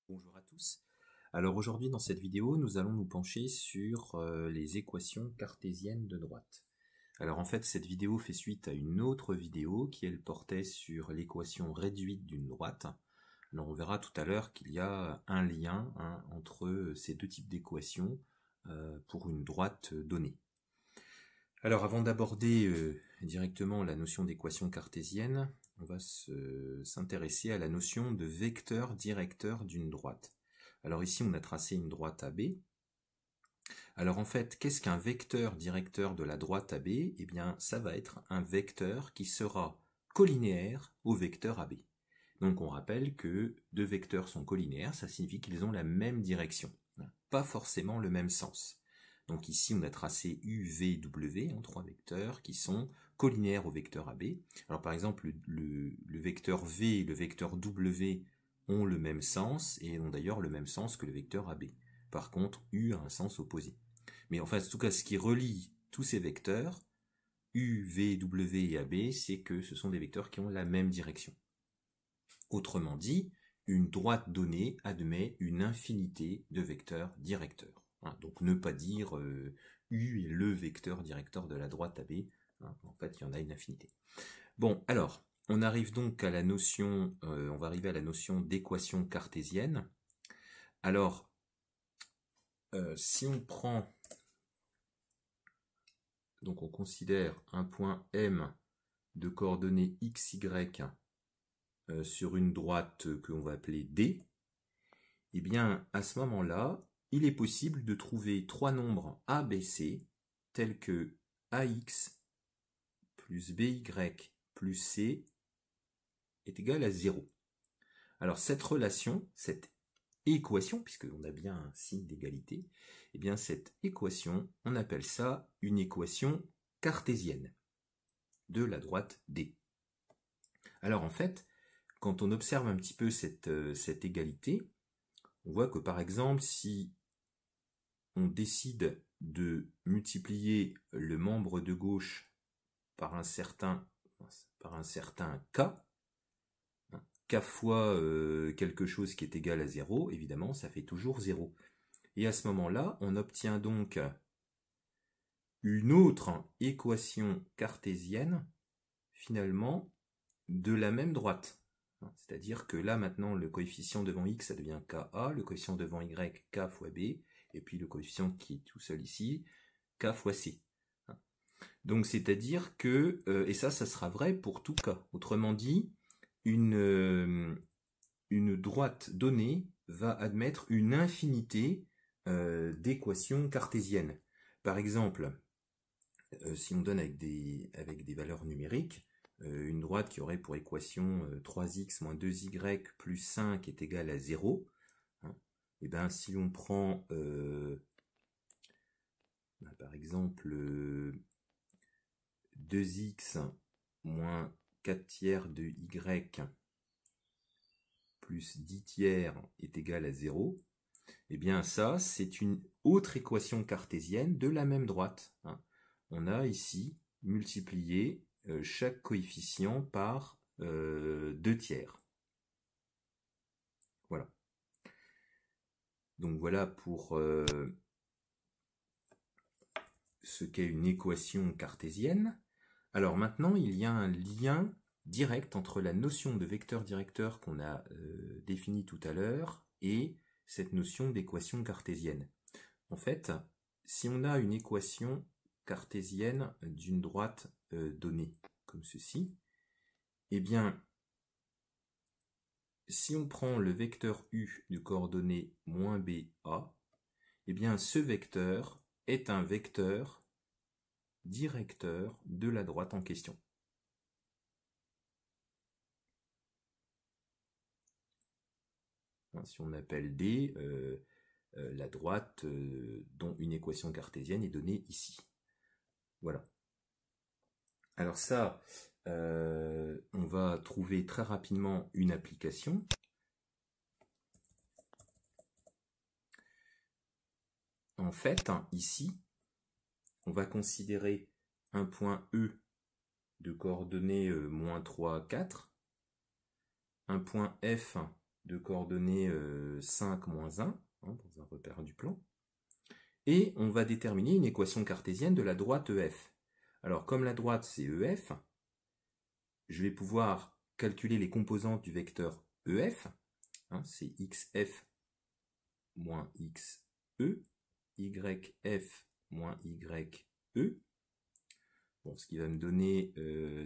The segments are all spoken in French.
Bonjour à tous. Alors aujourd'hui dans cette vidéo, nous allons nous pencher sur les équations cartésiennes de droite. Alors en fait, cette vidéo fait suite à une autre vidéo qui elle portait sur l'équation réduite d'une droite. Alors on verra tout à l'heure qu'il y a un lien entre ces deux types d'équations pour une droite donnée. Alors avant d'aborder directement la notion d'équation cartésienne, on va s'intéresser à la notion de vecteur directeur d'une droite. Alors ici on a tracé une droite AB. Alors en fait, qu'est-ce qu'un vecteur directeur de la droite AB? Eh bien ça va être un vecteur qui sera collinéaire au vecteur AB. Donc on rappelle que deux vecteurs sont collinéaires, ça signifie qu'ils ont la même direction, pas forcément le même sens. Donc ici on a tracé U, V, W, trois vecteurs qui sont collinéaires au vecteur AB. Alors par exemple le vecteur V et le vecteur W ont le même sens et ont d'ailleurs le même sens que le vecteur AB. Par contre U a un sens opposé. Mais enfin en tout cas ce qui relie tous ces vecteurs, U, V, W et AB, c'est que ce sont des vecteurs qui ont la même direction. Autrement dit, une droite donnée admet une infinité de vecteurs directeurs. Donc ne pas dire U est le vecteur directeur de la droite AB. En fait, il y en a une infinité. Bon, alors, on arrive donc à la notion, on va arriver à la notion d'équation cartésienne. Alors, si on prend, donc on considère un point M de coordonnées x, y sur une droite que l'on va appeler D, eh bien, à ce moment-là, il est possible de trouver trois nombres a, b, c, tels que ax plus by plus c est égal à 0. Alors, cette relation, cette équation, puisqu'on a bien un signe d'égalité, eh bien, cette équation, on appelle ça une équation cartésienne de la droite D. Alors, en fait, quand on observe un petit peu cette égalité, on voit que par exemple, si on décide de multiplier le membre de gauche par un certain k, k fois quelque chose qui est égal à 0, évidemment, ça fait toujours 0. Et à ce moment-là, on obtient donc une autre équation cartésienne, finalement, de la même droite. C'est-à-dire que là, maintenant, le coefficient devant x, ça devient ka, le coefficient devant y, k fois b, et puis le coefficient qui est tout seul ici, k fois c. Donc c'est-à-dire que, et ça sera vrai pour tout cas. Autrement dit, une droite donnée va admettre une infinité d'équations cartésiennes. Par exemple, si on donne avec des valeurs numériques, une droite qui aurait pour équation 3x moins 2y plus 5 est égal à 0, et bien si on prend par exemple 2x moins 4 tiers de y plus 10 tiers est égal à 0, et bien ça c'est une autre équation cartésienne de la même droite. On a ici multiplié chaque coefficient par 2 tiers. Voilà. Donc voilà pour ce qu'est une équation cartésienne. Alors maintenant, il y a un lien direct entre la notion de vecteur directeur qu'on a définie tout à l'heure et cette notion d'équation cartésienne. En fait, si on a une équation cartésienne d'une droite donnée, comme ceci, eh bien, si on prend le vecteur u de coordonnées moins ba, eh bien ce vecteur est un vecteur directeur de la droite en question. Si on appelle D la droite dont une équation cartésienne est donnée ici. Voilà. Alors ça, on va trouver très rapidement une application. En fait, ici, on va considérer un point E de coordonnées moins 3, 4, un point F de coordonnées 5, moins 1, hein, dans un repère du plan. Et on va déterminer une équation cartésienne de la droite EF. Alors, comme la droite, c'est EF, je vais pouvoir calculer les composantes du vecteur EF. Hein, c'est XF moins XE, YF moins YE. Bon, ce qui va me donner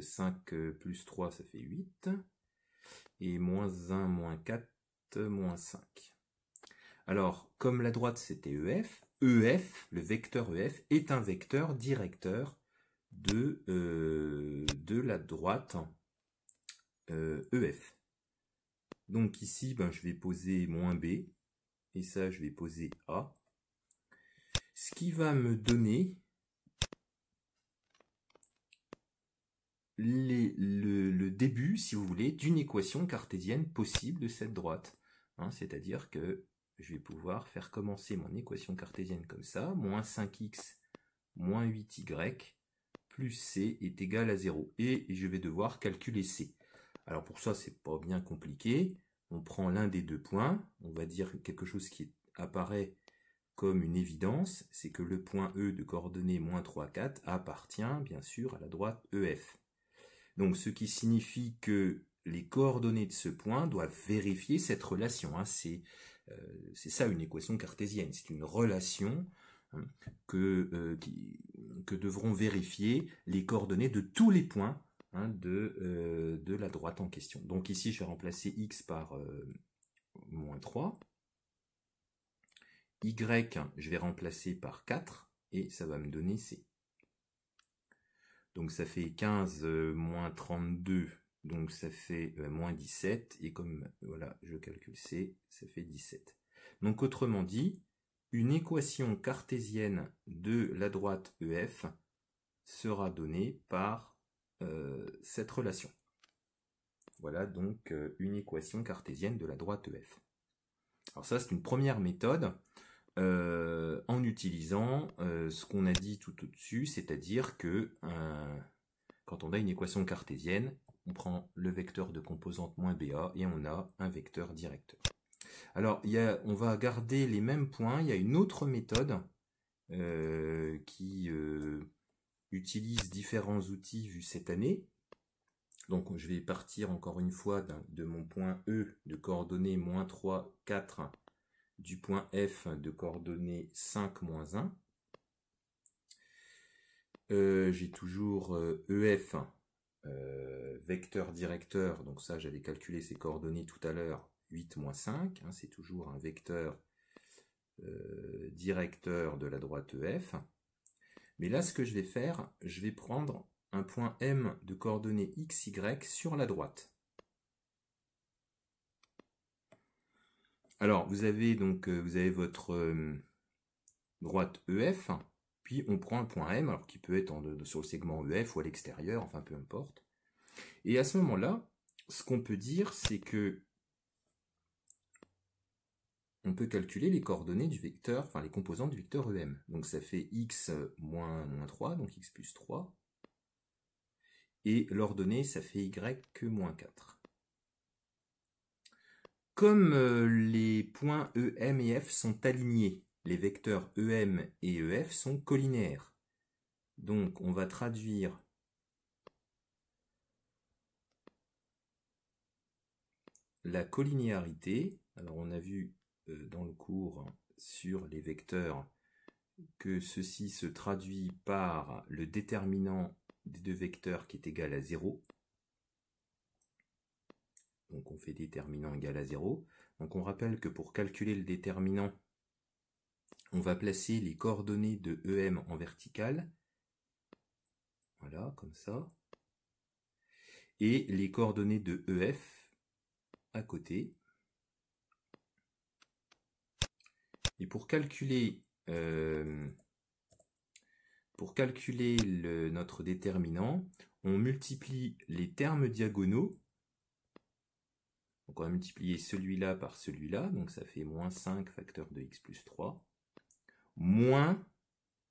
5 plus 3, ça fait 8. Et moins 1, moins 4, moins 5. Alors, comme la droite c'était EF, EF, le vecteur EF, est un vecteur directeur de la droite EF. Donc ici, ben, je vais poser moins B, et ça, je vais poser A. Ce qui va me donner le début, si vous voulez, d'une équation cartésienne possible de cette droite. Hein, c'est-à-dire que je vais pouvoir faire commencer mon équation cartésienne comme ça, moins 5x moins 8y plus c est égal à 0. Et je vais devoir calculer c. Alors pour ça, c'est pas bien compliqué. On prend l'un des deux points, on va dire quelque chose qui apparaît comme une évidence, c'est que le point E de coordonnées moins 3, 4 appartient bien sûr à la droite EF. Donc ce qui signifie que les coordonnées de ce point doivent vérifier cette relation. Hein. C'est ça une équation cartésienne, c'est une relation hein, que devront vérifier les coordonnées de tous les points hein, de la droite en question. Donc ici je vais remplacer x par moins 3. Y, je vais remplacer par 4, et ça va me donner C. Donc ça fait 15 moins 32, donc ça fait moins 17, et comme voilà, je calcule C, ça fait 17. Donc autrement dit, une équation cartésienne de la droite EF sera donnée par cette relation. Voilà donc une équation cartésienne de la droite EF. Alors ça, c'est une première méthode. En utilisant ce qu'on a dit tout au-dessus, c'est-à-dire que quand on a une équation cartésienne, on prend le vecteur de composante moins BA et on a un vecteur directeur. Alors, on va garder les mêmes points, il y a une autre méthode qui utilise différents outils vus cette année. Donc je vais partir encore une fois de mon point E de coordonnées moins 3, 4, du point F de coordonnées 5, moins 1. J'ai toujours EF, vecteur directeur, donc ça j'avais calculé ces coordonnées tout à l'heure, 8, moins 5, hein, c'est toujours un vecteur directeur de la droite EF. Mais là ce que je vais faire, je vais prendre un point M de coordonnées x, y sur la droite. Alors, vous avez votre droite EF, puis on prend un point M, alors qui peut être sur le segment EF ou à l'extérieur, enfin peu importe. Et à ce moment-là, ce qu'on peut dire, c'est que on peut calculer les coordonnées du vecteur, enfin les composantes du vecteur EM. Donc ça fait x moins 3, donc x plus 3. Et l'ordonnée, ça fait y que moins 4. Comme les points EM et F sont alignés, les vecteurs EM et EF sont collinéaires. Donc on va traduire la collinéarité. Alors on a vu dans le cours sur les vecteurs que ceci se traduit par le déterminant des deux vecteurs qui est égal à 0. Donc on fait déterminant égal à 0. Donc on rappelle que pour calculer le déterminant, on va placer les coordonnées de EM en verticale. Voilà, comme ça. Et les coordonnées de EF à côté. Et pour calculer notre déterminant, on multiplie les termes diagonaux. Donc on va multiplier celui-là par celui-là, donc ça fait moins 5 facteur de x plus 3, moins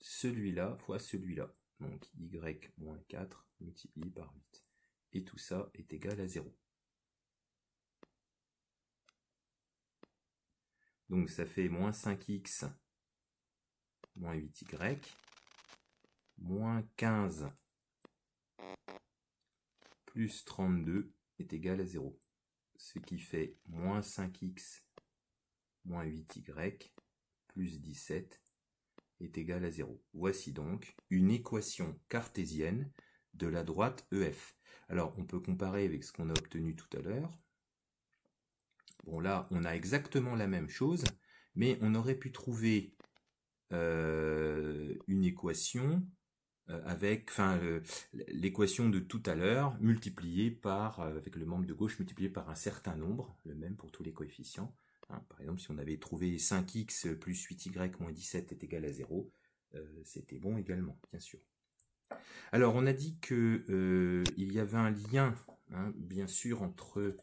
celui-là fois celui-là. Donc y moins 4 multiplié par 8. Et tout ça est égal à 0. Donc ça fait moins 5x moins 8y moins 15 plus 32 est égal à 0. Ce qui fait moins 5x moins 8y plus 17 est égal à 0. Voici donc une équation cartésienne de la droite EF. Alors, on peut comparer avec ce qu'on a obtenu tout à l'heure. Bon, là, on a exactement la même chose, mais on aurait pu trouver une équation avec, l'équation de tout à l'heure multipliée par, avec le membre de gauche multiplié par un certain nombre, le même pour tous les coefficients. Par exemple, si on avait trouvé 5x plus 8y moins 17 est égal à 0, c'était bon également, bien sûr. Alors, on a dit que il y avait un lien, bien sûr, entre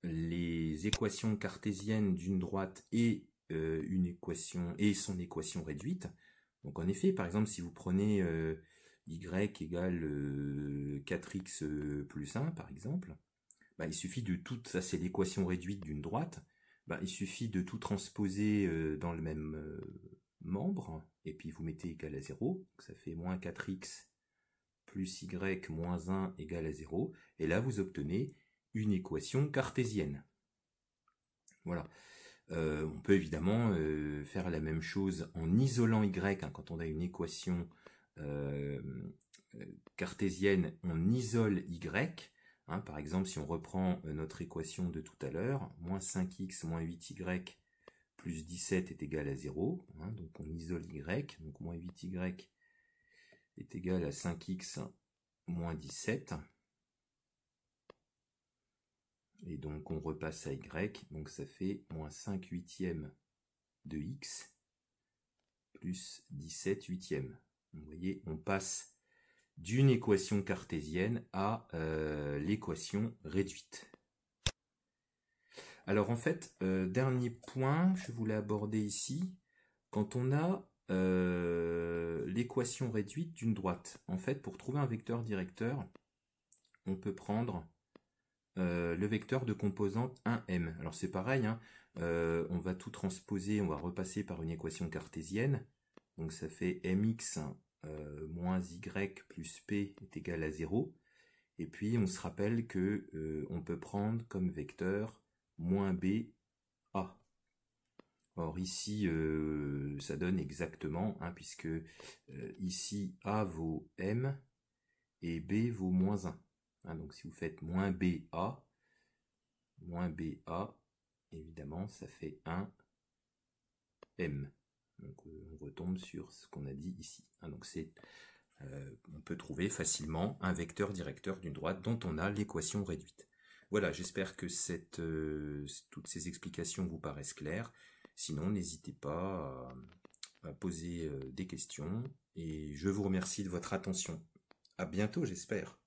les équations cartésiennes d'une droite et une équation et son équation réduite. Donc, en effet, par exemple, si vous prenez y égale 4x plus 1, par exemple, il suffit de tout, ça c'est l'équation réduite d'une droite, il suffit de tout transposer dans le même membre, et puis vous mettez égal à 0, donc ça fait moins 4x plus y moins 1 égale à 0, et là vous obtenez une équation cartésienne. Voilà. On peut évidemment faire la même chose en isolant y, quand on a une équation cartésienne, on isole y. Par exemple, si on reprend notre équation de tout à l'heure, moins 5x moins 8y plus 17 est égal à 0, donc on isole y, donc moins 8y est égal à 5x moins 17, et donc on repasse à y, donc ça fait moins 5 huitièmes de x plus 17 huitièmes. Vous voyez, on passe d'une équation cartésienne à l'équation réduite. Alors en fait, dernier point que je voulais aborder ici, quand on a l'équation réduite d'une droite, en fait, pour trouver un vecteur directeur, on peut prendre le vecteur de composante 1m. Alors c'est pareil, on va tout transposer, on va repasser par une équation cartésienne, donc ça fait mx moins y plus p est égal à 0, et puis on se rappelle que on peut prendre comme vecteur moins b a. Or ici ça donne exactement, puisque ici a vaut m et b vaut moins 1. Donc si vous faites moins ba, évidemment ça fait 1 m. Donc on retombe sur ce qu'on a dit ici. Donc on peut trouver facilement un vecteur directeur d'une droite dont on a l'équation réduite. Voilà, j'espère que toutes ces explications vous paraissent claires. Sinon, n'hésitez pas à poser des questions. Et je vous remercie de votre attention. À bientôt, j'espère.